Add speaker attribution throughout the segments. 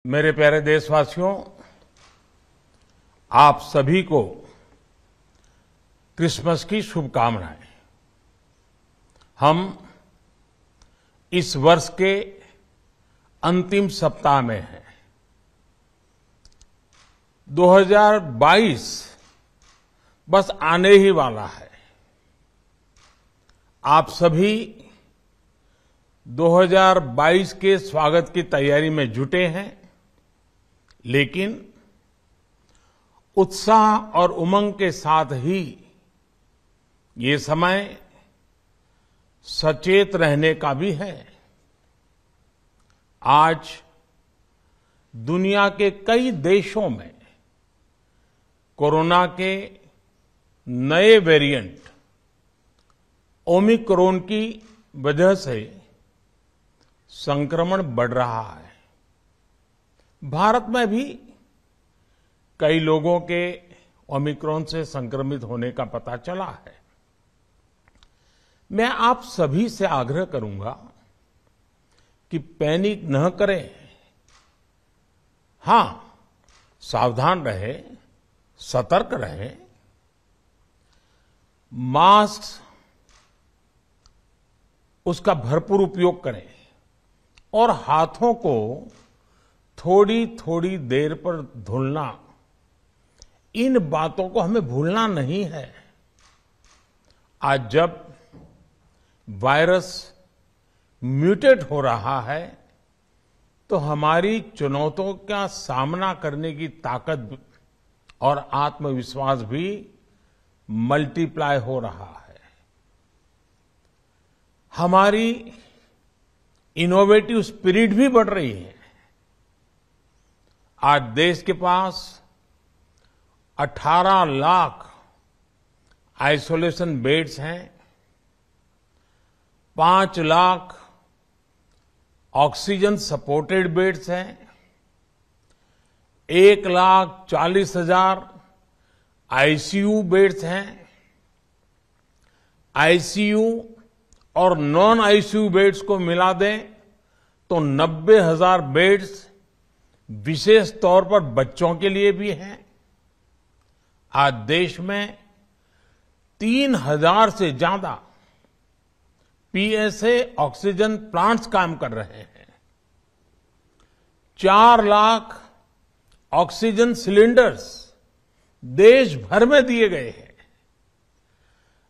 Speaker 1: मेरे प्यारे देशवासियों, आप सभी को क्रिसमस की शुभकामनाएं। हम इस वर्ष के अंतिम सप्ताह में हैं। 2022 बस आने ही वाला है। आप सभी 2022 के स्वागत की तैयारी में जुटे हैं, लेकिन उत्साह और उमंग के साथ ही ये समय सचेत रहने का भी है। आज दुनिया के कई देशों में कोरोना के नए वेरिएंट ओमिक्रॉन की वजह से संक्रमण बढ़ रहा है। भारत में भी कई लोगों के ओमिक्रॉन से संक्रमित होने का पता चला है। मैं आप सभी से आग्रह करूंगा कि पैनिक न करें। हां, सावधान रहें, सतर्क रहें, मास्क उसका भरपूर उपयोग करें और हाथों को थोड़ी थोड़ी देर पर धुलना, इन बातों को हमें भूलना नहीं है। आज जब वायरस म्यूटेट हो रहा है, तो हमारी चुनौतियों का सामना करने की ताकत और आत्मविश्वास भी मल्टीप्लाई हो रहा है। हमारी इनोवेटिव स्पिरिट भी बढ़ रही है। आज देश के पास 18 लाख आइसोलेशन बेड्स हैं, 5 लाख ऑक्सीजन सपोर्टेड बेड्स हैं, 1,40,000 आईसीयू बेड्स हैं। आईसीयू और नॉन आईसीयू बेड्स को मिला दें तो 90,000 बेड्स विशेष तौर पर बच्चों के लिए भी हैं। आज देश में 3,000 से ज्यादा पीएसए ऑक्सीजन प्लांट्स काम कर रहे हैं। 4 लाख ऑक्सीजन सिलेंडर्स देश भर में दिए गए हैं।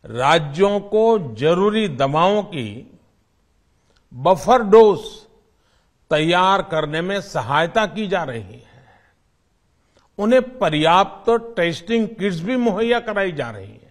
Speaker 1: राज्यों को जरूरी दवाओं की बफर डोज तैयार करने में सहायता की जा रही है। उन्हें पर्याप्त टेस्टिंग किट्स भी मुहैया कराई जा रही है।